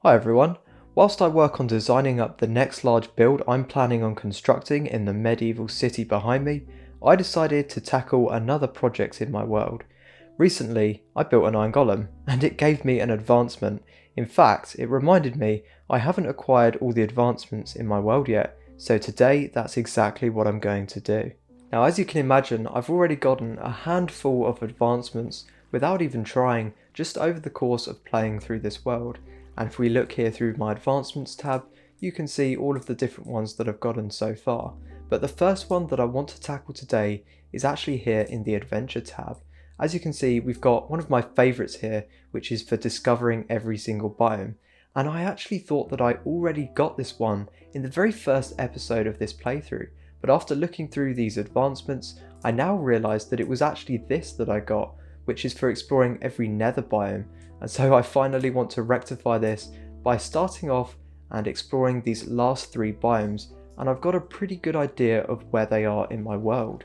Hi everyone. Whilst I work on designing up the next large build I'm planning on constructing in the medieval city behind me, I decided to tackle another project in my world. Recently, I built an iron golem, and it gave me an advancement. In fact, it reminded me I haven't acquired all the advancements in my world yet, so today that's exactly what I'm going to do. Now, as you can imagine, I've already gotten a handful of advancements without even trying, just over the course of playing through this world. And if we look here through my advancements tab, you can see all of the different ones that I've gotten so far. But the first one that I want to tackle today is actually here in the adventure tab. As you can see, we've got one of my favourites here, which is for discovering every single biome. And I actually thought that I already got this one in the very first episode of this playthrough. But after looking through these advancements, I now realise that it was actually this that I got, which is for exploring every nether biome. And so I finally want to rectify this by starting off and exploring these last three biomes, and I've got a pretty good idea of where they are in my world.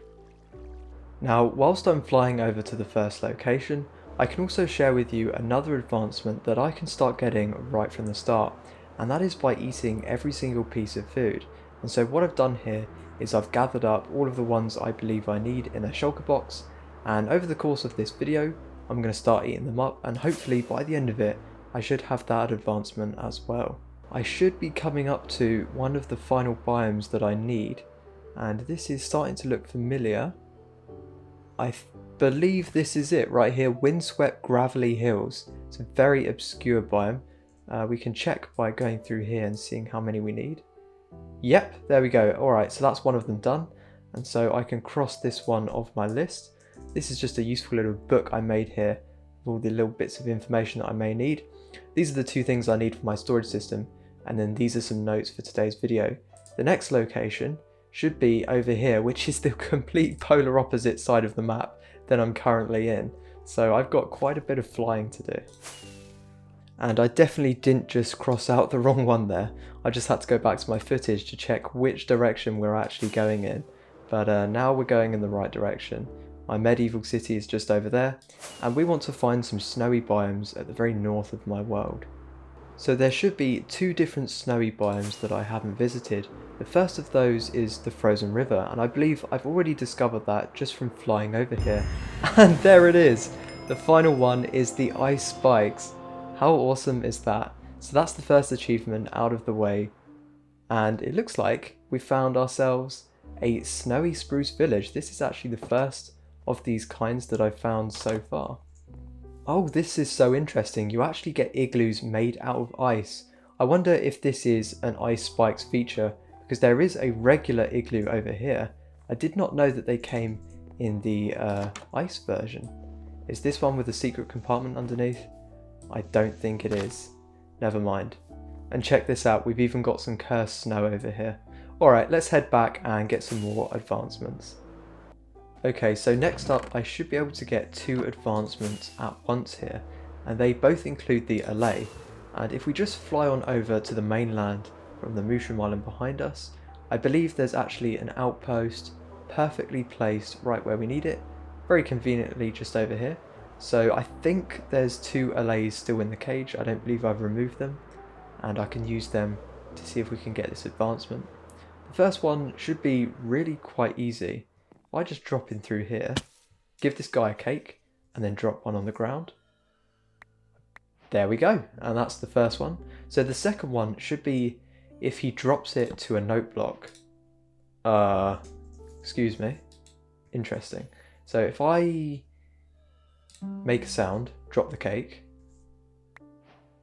Now, whilst I'm flying over to the first location, I can also share with you another advancement that I can start getting right from the start, and that is by eating every single piece of food. And so what I've done here is I've gathered up all of the ones I believe I need in a shulker box, and over the course of this video I'm going to start eating them up, and hopefully by the end of it I should have that advancement as well. I should be coming up to one of the final biomes that I need, and this is starting to look familiar. I believe this is it right here, Windswept Gravelly Hills. It's a very obscure biome. We can check by going through here and seeing how many we need. Yep, there we go. Alright, so that's one of them done, and so I can cross this one off my list. This is just a useful little book I made here with all the little bits of information that I may need. These are the two things I need for my storage system, and then these are some notes for today's video. The next location should be over here, which is the complete polar opposite side of the map than I'm currently in. So I've got quite a bit of flying to do. And I definitely didn't just cross out the wrong one there. I just had to go back to my footage to check which direction we're actually going in. But now we're going in the right direction. My medieval city is just over there, and we want to find some snowy biomes at the very north of my world. So there should be two different snowy biomes that I haven't visited. The first of those is the frozen river, and I believe I've already discovered that just from flying over here. And there it is! The final one is the ice spikes. How awesome is that? So that's the first achievement out of the way, and it looks like we found ourselves a snowy spruce village. This is actually the first of these kinds that I've found so far. Oh, this is so interesting. You actually get igloos made out of ice. I wonder if this is an ice spikes feature, because there is a regular igloo over here. I did not know that they came in the ice version. Is this one with a secret compartment underneath? I don't think it is. Never mind. And check this out, we've even got some cursed snow over here. Alright, let's head back and get some more advancements. Okay, so next up I should be able to get two advancements at once here, and they both include the allay. And if we just fly on over to the mainland from the Mushroom Island behind us, I believe there's actually an outpost perfectly placed right where we need it, very conveniently just over here. So I think there's two allays still in the cage. I don't believe I've removed them, and I can use them to see if we can get this advancement. The first one should be really quite easy. I just drop in through here, give this guy a cake, and then drop one on the ground. There we go, and that's the first one. So the second one should be if he drops it to a note block. Excuse me. Interesting. So if I make a sound, drop the cake.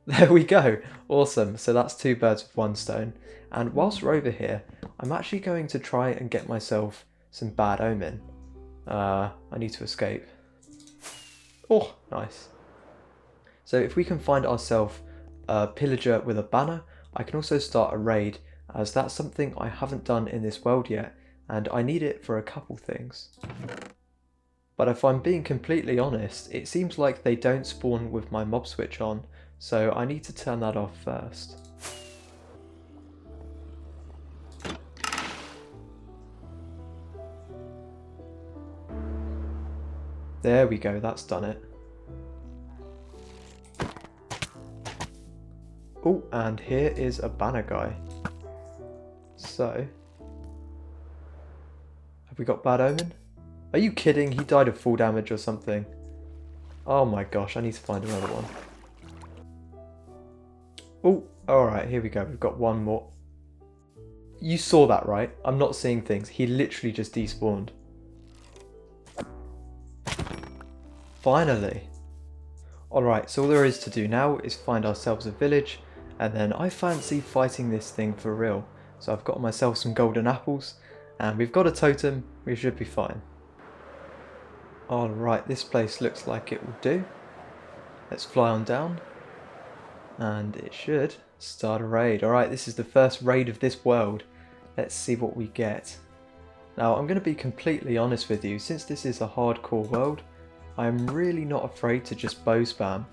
There we go. Awesome. So that's two birds with one stone. And whilst we're over here, I'm actually going to try and get myself some bad omen. I need to escape. Oh, nice. So if we can find ourselves a pillager with a banner, I can also start a raid, as that's something I haven't done in this world yet, and I need it for a couple things. But if I'm being completely honest, it seems like they don't spawn with my mob switch on, so I need to turn that off first. There we go, that's done it. Oh, and here is a banner guy. So, have we got Bad Omen? Are you kidding? He died of full damage or something. Oh my gosh, I need to find another one. Oh, alright, here we go. We've got one more. You saw that, right? I'm not seeing things. He literally just despawned. Finally. Alright, so all there is to do now is find ourselves a village, and then I fancy fighting this thing for real. So I've got myself some golden apples, and we've got a totem. We should be fine. Alright, this place looks like it will do. Let's fly on down. And it should start a raid. Alright, this is the first raid of this world. Let's see what we get. Now, I'm going to be completely honest with you. Since this is a hardcore world, I'm really not afraid to just bow spam,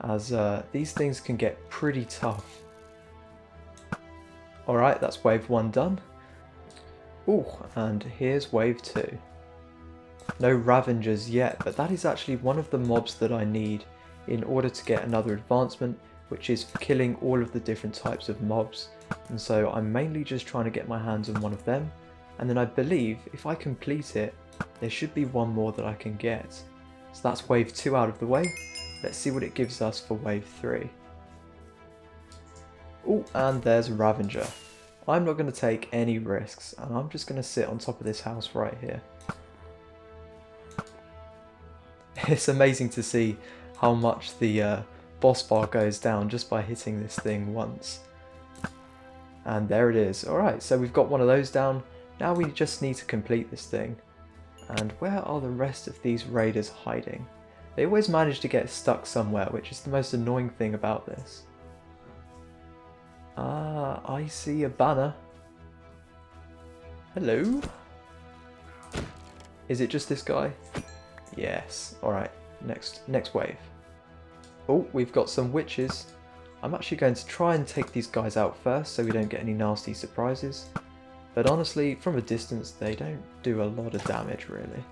as these things can get pretty tough. Alright, that's wave 1 done. Ooh, and here's wave 2. No Ravengers yet, but that is actually one of the mobs that I need in order to get another advancement, which is for killing all of the different types of mobs. And so I'm mainly just trying to get my hands on one of them, and then I believe if I complete it, there should be one more that I can get. So that's wave 2 out of the way. Let's see what it gives us for wave 3. Oh, and there's a Ravenger. I'm not going to take any risks, and I'm just going to sit on top of this house right here. It's amazing to see how much the boss bar goes down just by hitting this thing once. And there it is. Alright, so we've got one of those down. Now we just need to complete this thing. And where are the rest of these raiders hiding? They always manage to get stuck somewhere, which is the most annoying thing about this. Ah, I see a banner. Hello? Is it just this guy? Yes. Alright, next wave. Oh, we've got some witches. I'm actually going to try and take these guys out first so we don't get any nasty surprises. But honestly, from a distance, they don't do a lot of damage, really.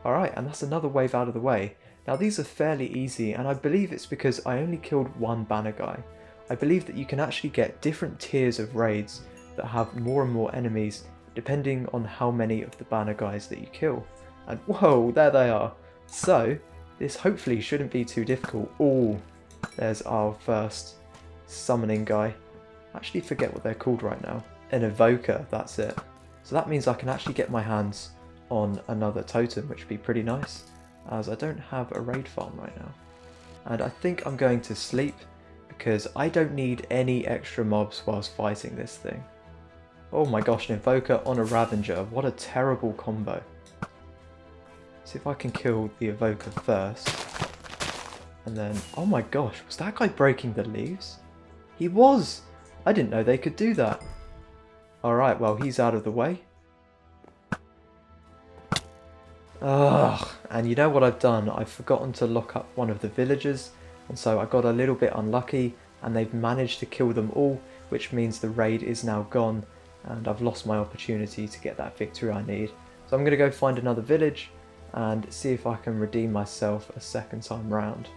Alright, and that's another wave out of the way. Now these are fairly easy, and I believe it's because I only killed one banner guy. I believe that you can actually get different tiers of raids that have more and more enemies depending on how many of the banner guys that you kill. And whoa, there they are. So, this hopefully shouldn't be too difficult. Oh, there's our first summoning guy. I actually forget what they're called right now. An evoker, that's it. So that means I can actually get my hands on another totem, which would be pretty nice, as I don't have a raid farm right now. And I think I'm going to sleep, because I don't need any extra mobs whilst fighting this thing. Oh my gosh, an evoker on a Ravenger, what a terrible combo. See if I can kill the evoker first. And then, oh my gosh, was that guy breaking the leaves? He was! I didn't know they could do that. Alright, well he's out of the way. Ugh, and you know what I've done? I've forgotten to lock up one of the villagers, and so I got a little bit unlucky, and they've managed to kill them all, which means the raid is now gone, and I've lost my opportunity to get that victory I need. So I'm going to go find another village, and see if I can redeem myself a second time round.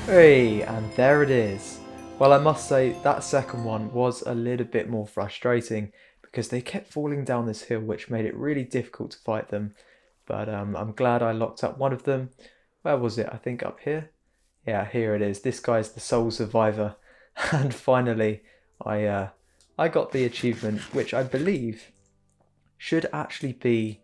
Hey, and there it is. Well, I must say that second one was a little bit more frustrating because they kept falling down this hill, which made it really difficult to fight them. But I'm glad I locked up one of them. Where was it? I think up here? Yeah, here it is. This guy's the sole survivor. And finally, I got the achievement, which I believe should actually be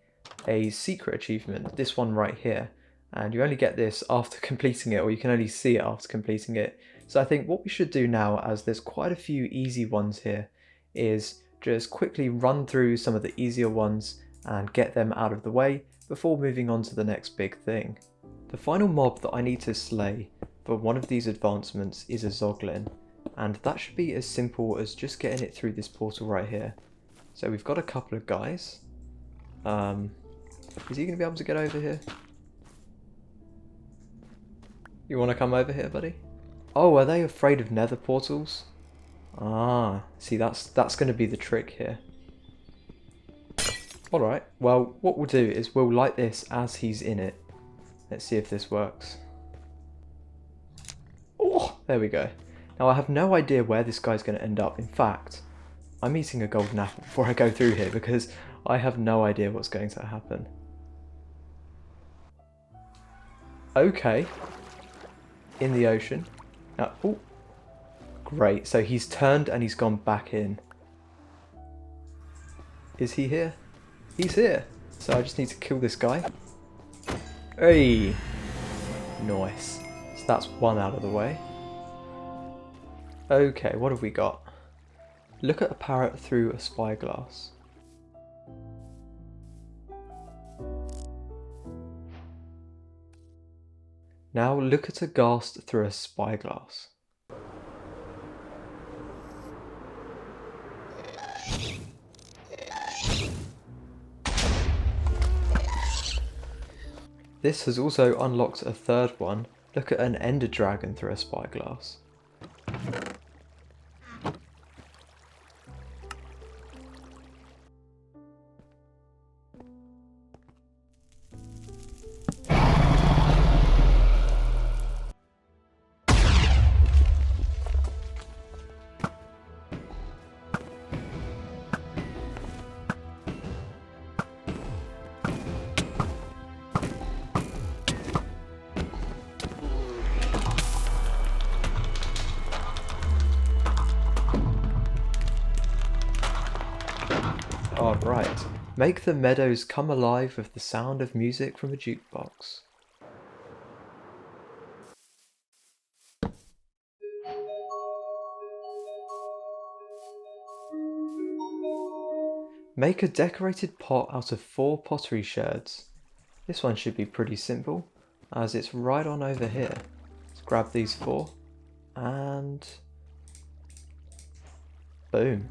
a secret achievement. This one right here. And you only get this after completing it, or you can only see it after completing it. So I think what we should do now, as there's quite a few easy ones here, is just quickly run through some of the easier ones and get them out of the way before moving on to the next big thing. The final mob that I need to slay for one of these advancements is a Zoglin, and that should be as simple as just getting it through this portal right here. So we've got a couple of guys. Is he going to be able to get over here? You want to come over here, buddy? Oh, are they afraid of nether portals? Ah, see, that's going to be the trick here. Alright, well, what we'll do is we'll light this as he's in it. Let's see if this works. Oh, there we go. Now, I have no idea where this guy's going to end up. In fact, I'm eating a golden apple before I go through here because I have no idea what's going to happen. Okay. In the ocean. Now, oh, great. So he's turned and he's gone back in. Is he here? He's here. So I just need to kill this guy. Hey! Nice. So that's one out of the way. Okay, what have we got? Look at a parrot through a spyglass. Now look at a ghast through a spyglass. This has also unlocked a third one. Look at an ender dragon through a spyglass. Alright, make the meadows come alive with the sound of music from a jukebox. Make a decorated pot out of 4 pottery sherds. This one should be pretty simple, as it's right on over here. Let's grab these 4, and boom.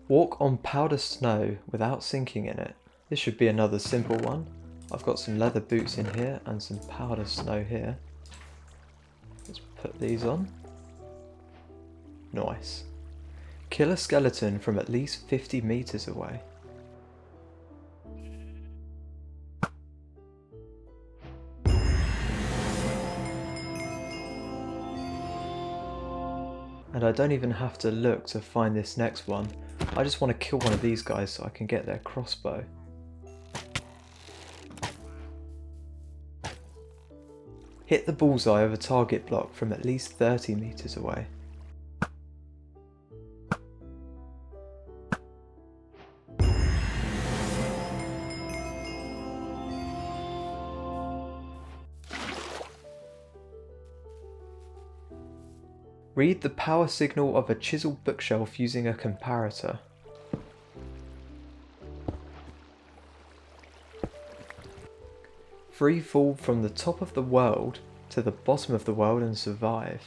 Walk on powder snow without sinking in it. This should be another simple one. I've got some leather boots in here and some powder snow here. Let's put these on. Nice. Kill a skeleton from at least 50 meters away. And I don't even have to look to find this next one. I just want to kill one of these guys so I can get their crossbow. Hit the bullseye of a target block from at least 30 meters away. Read the power signal of a chiseled bookshelf using a comparator. Free fall from the top of the world to the bottom of the world and survive.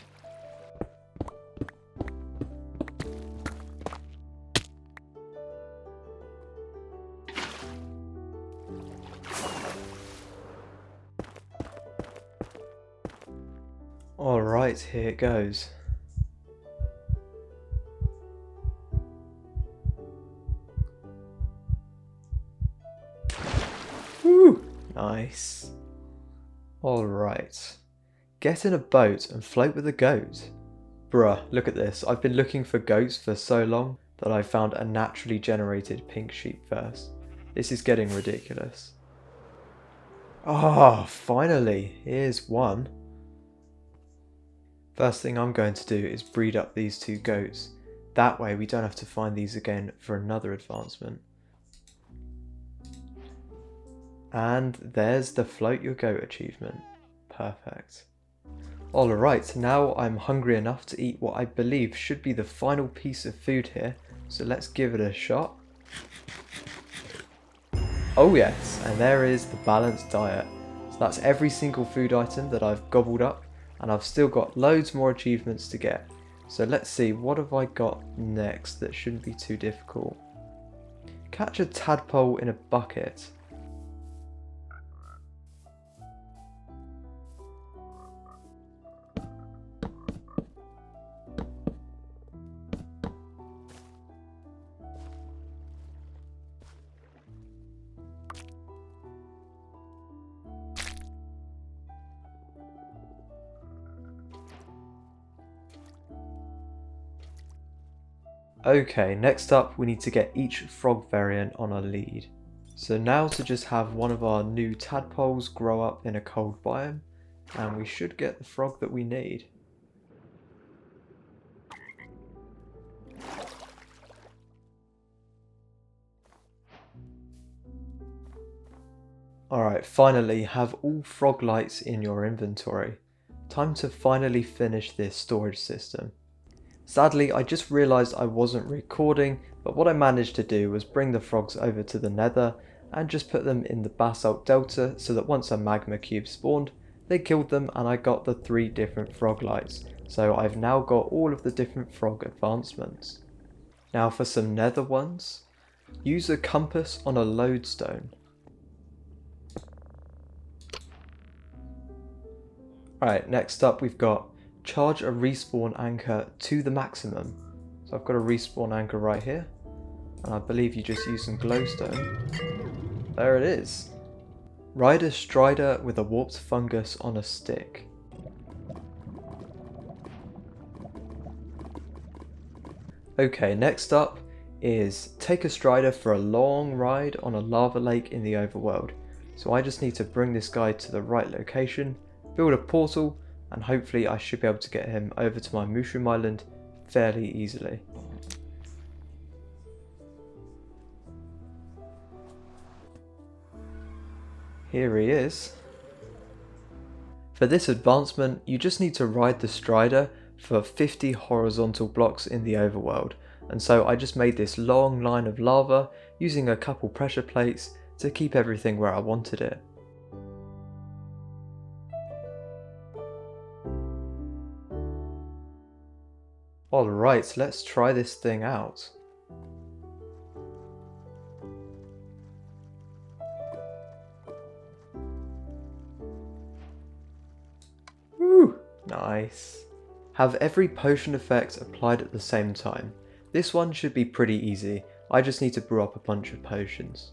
Alright, here it goes. Woo! Nice. Alright. Get in a boat and float with a goat. Bruh, look at this. I've been looking for goats for so long that I found a naturally generated pink sheep first. This is getting ridiculous. Ah, finally. Here's one. First thing I'm going to do is breed up these 2 goats. That way we don't have to find these again for another advancement. And there's the float your goat achievement. Perfect. Alright, now I'm hungry enough to eat what I believe should be the final piece of food here, so let's give it a shot. Oh yes, and there is the balanced diet. So that's every single food item that I've gobbled up, and I've still got loads more achievements to get. So let's see, what have I got next that shouldn't be too difficult? Catch a tadpole in a bucket. Okay, next up we need to get each frog variant on our lead. So now to just have one of our new tadpoles grow up in a cold biome, and we should get the frog that we need. Alright, finally have all frog lights in your inventory. Time to finally finish this storage system. Sadly, I just realised I wasn't recording, but what I managed to do was bring the frogs over to the nether and just put them in the basalt delta so that once a magma cube spawned, they killed them and I got the 3 different frog lights. So I've now got all of the different frog advancements. Now for some nether ones, use a compass on a lodestone. Alright, next up we've got charge a respawn anchor to the maximum. So I've got a respawn anchor right here, and I believe you just use some glowstone. There it is. Ride a strider with a warped fungus on a stick. Okay, next up is take a strider for a long ride on a lava lake in the overworld. So I just need to bring this guy to the right location, build a portal, and hopefully I should be able to get him over to my mushroom island fairly easily. Here he is. For this advancement, you just need to ride the strider for 50 horizontal blocks in the overworld, and so I just made this long line of lava using a couple pressure plates to keep everything where I wanted it. Alright, let's try this thing out. Woo! Nice. Have every potion effect applied at the same time. This one should be pretty easy. I just need to brew up a bunch of potions.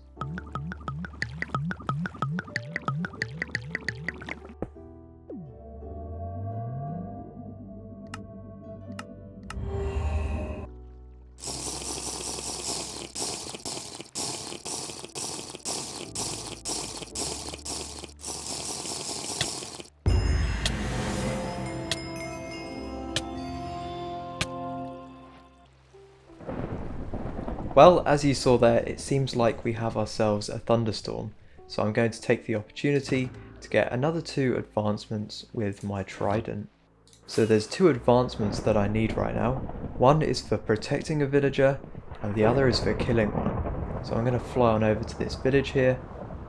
Well, as you saw there, it seems like we have ourselves a thunderstorm, so I'm going to take the opportunity to get another 2 advancements with my trident. So there's 2 advancements that I need right now. One is for protecting a villager, and the other is for killing one. So I'm going to fly on over to this village here,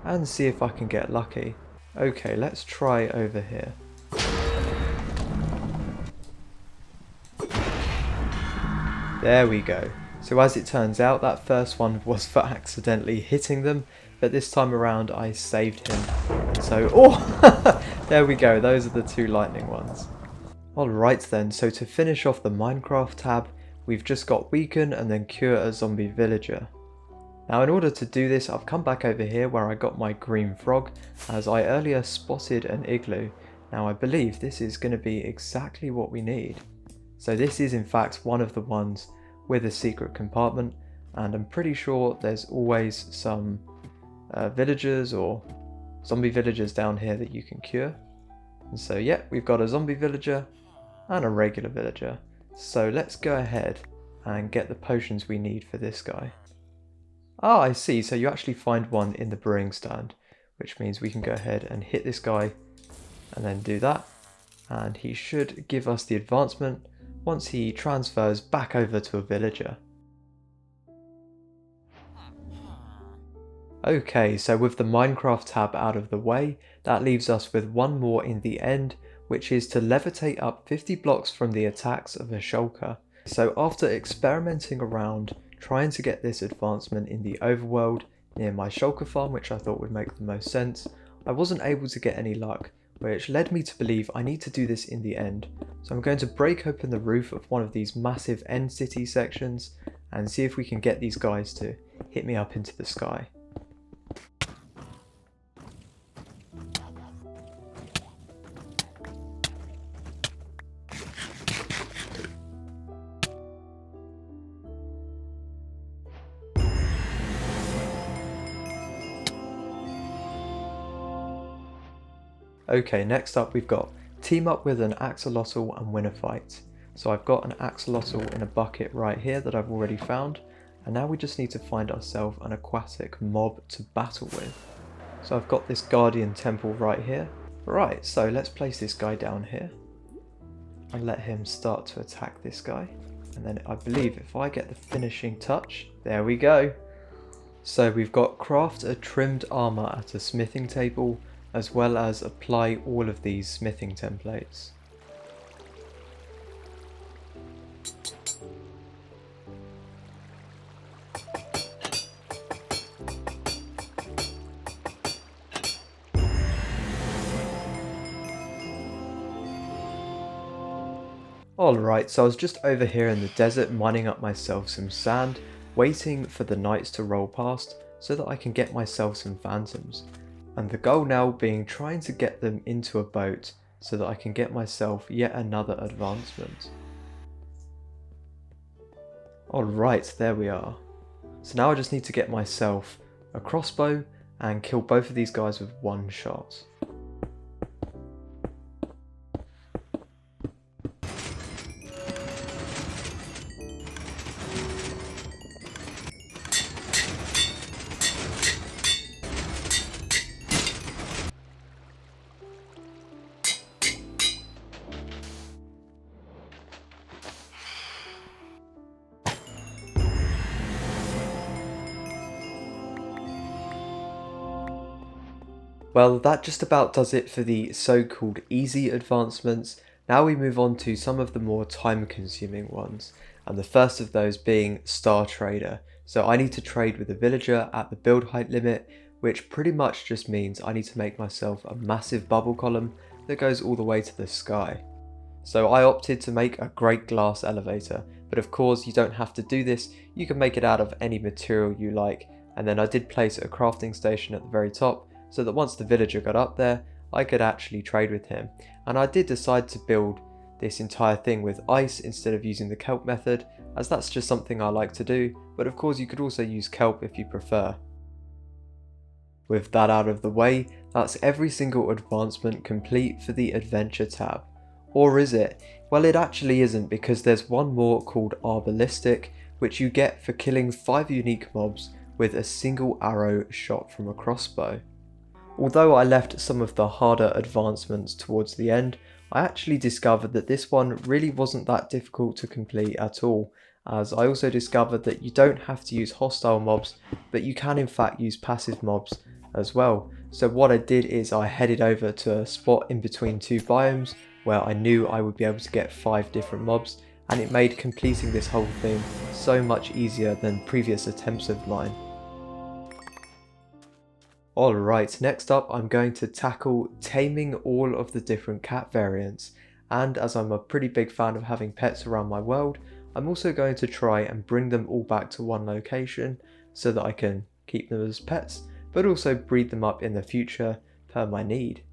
and see if I can get lucky. Okay, let's try over here. There we go. So as it turns out, that first one was for accidentally hitting them, but this time around I saved him. So, oh, there we go, those are the 2 lightning ones. Alright then, so to finish off the Minecraft tab, we've just got weaken and then cure a zombie villager. Now in order to do this, I've come back over here where I got my green frog, as I earlier spotted an igloo. Now I believe this is going to be exactly what we need. So this is in fact one of the ones with a secret compartment, and I'm pretty sure there's always some villagers or zombie villagers down here that you can cure. And so yeah, we've got a zombie villager and a regular villager. So let's go ahead and get the potions we need for this guy. Ah, I see, so you actually find one in the brewing stand, which means we can go ahead and hit this guy and then do that, and he should give us the advancement once he transfers back over to a villager. Okay, so with the Minecraft tab out of the way, that leaves us with one more in the end, which is to levitate up 50 blocks from the attacks of a shulker. So after experimenting around, trying to get this advancement in the overworld near my shulker farm, which I thought would make the most sense, I wasn't able to get any luck, which led me to believe I need to do this in the end. So I'm going to break open the roof of one of these massive end city sections and see if we can get these guys to hit me up into the sky. Okay, next up we've got team up with an axolotl and win a fight. So I've got an axolotl in a bucket right here that I've already found, and now we just need to find ourselves an aquatic mob to battle with. So I've got this guardian temple right here. Right, so let's place this guy down here and let him start to attack this guy. And then I believe if I get the finishing touch, there we go. So we've got craft a trimmed armor at a smithing table, as well as apply all of these smithing templates. Alright, so I was just over here in the desert mining up myself some sand, waiting for the nights to roll past so that I can get myself some phantoms. And the goal now being trying to get them into a boat so that I can get myself yet another advancement. Alright, there we are. So now I just need to get myself a crossbow and kill both of these guys with one shot. Well, that just about does it for the so-called easy advancements. Now we move on to some of the more time-consuming ones, and the first of those being Star Trader. So I need to trade with a villager at the build height limit, which pretty much just means I need to make myself a massive bubble column that goes all the way to the sky. So I opted to make a great glass elevator, but of course you don't have to do this, you can make it out of any material you like, and then I did place a crafting station at the very top, so that once the villager got up there, I could actually trade with him. And I did decide to build this entire thing with ice instead of using the kelp method, as that's just something I like to do, but of course you could also use kelp if you prefer. With that out of the way, that's every single advancement complete for the Adventure tab. Or is it? Well, it actually isn't, because there's one more called Arbalistic, which you get for killing 5 unique mobs with a single arrow shot from a crossbow. Although I left some of the harder advancements towards the end, I actually discovered that this one really wasn't that difficult to complete at all, as I also discovered that you don't have to use hostile mobs, but you can in fact use passive mobs as well. So what I did is I headed over to a spot in between 2 biomes where I knew I would be able to get 5 different mobs, and it made completing this whole thing so much easier than previous attempts of mine. Alright, next up I'm going to tackle taming all of the different cat variants, and as I'm a pretty big fan of having pets around my world, I'm also going to try and bring them all back to one location so that I can keep them as pets, but also breed them up in the future per my need.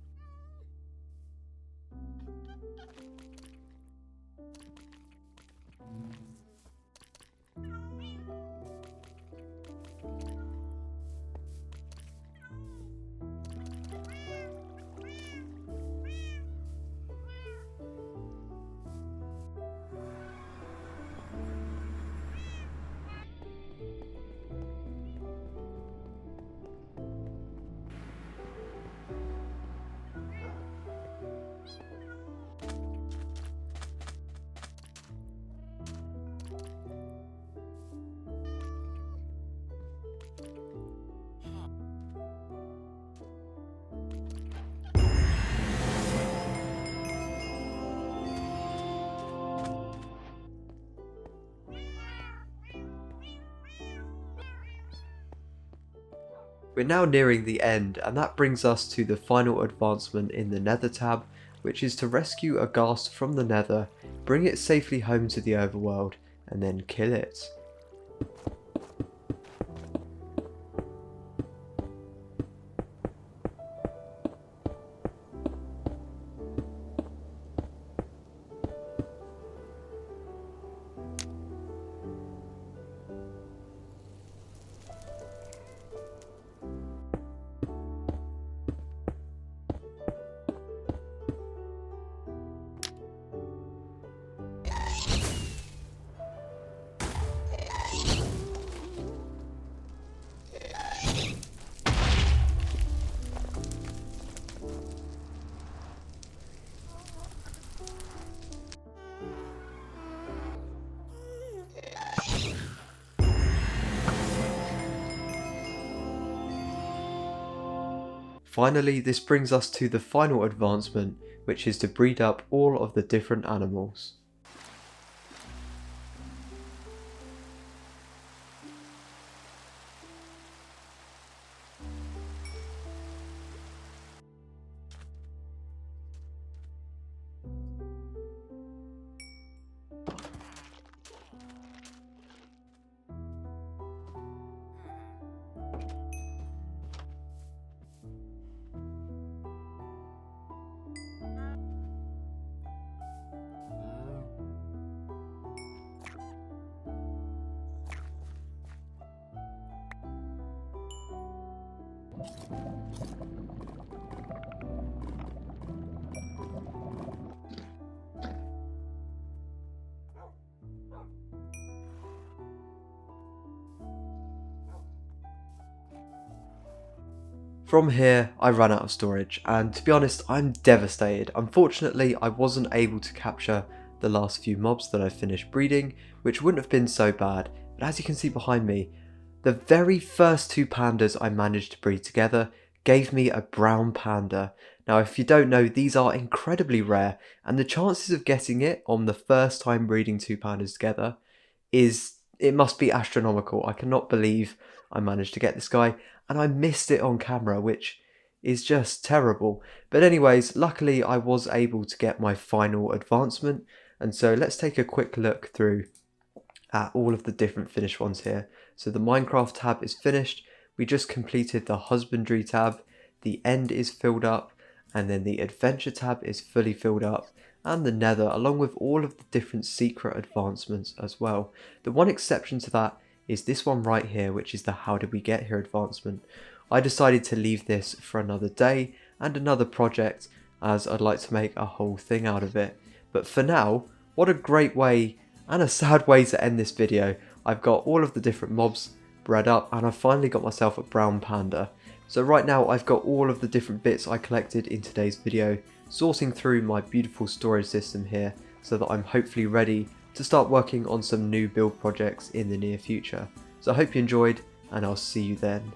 We're now nearing the end, and that brings us to the final advancement in the Nether tab, which is to rescue a ghast from the Nether, bring it safely home to the overworld, and then kill it. Finally, this brings us to the final advancement, which is to breed up all of the different animals. From here, I ran out of storage, and to be honest, I'm devastated. Unfortunately, I wasn't able to capture the last few mobs that I finished breeding, which wouldn't have been so bad, but as you can see behind me, the very first two pandas I managed to breed together gave me a brown panda. Now, if you don't know, these are incredibly rare, and the chances of getting it on the first time breeding two pandas together it must be astronomical. I cannot believe I managed to get this guy, and I missed it on camera, which is just terrible. But anyways, luckily I was able to get my final advancement, and so let's take a quick look through at all of the different finished ones here. So the Minecraft tab is finished, we just completed the husbandry tab, the end is filled up, and then the adventure tab is fully filled up, and the Nether, along with all of the different secret advancements as well. The one exception to that is this one right here, which is the how did we get here advancement. I decided to leave this for another day and another project, as I'd like to make a whole thing out of it. But for now, what a great way and a sad way to end this video. I've got all of the different mobs bred up, and I've finally got myself a brown panda. So right now I've got all of the different bits I collected in today's video, sorting through my beautiful storage system here, so that I'm hopefully ready to start working on some new build projects in the near future. So I hope you enjoyed, and I'll see you then.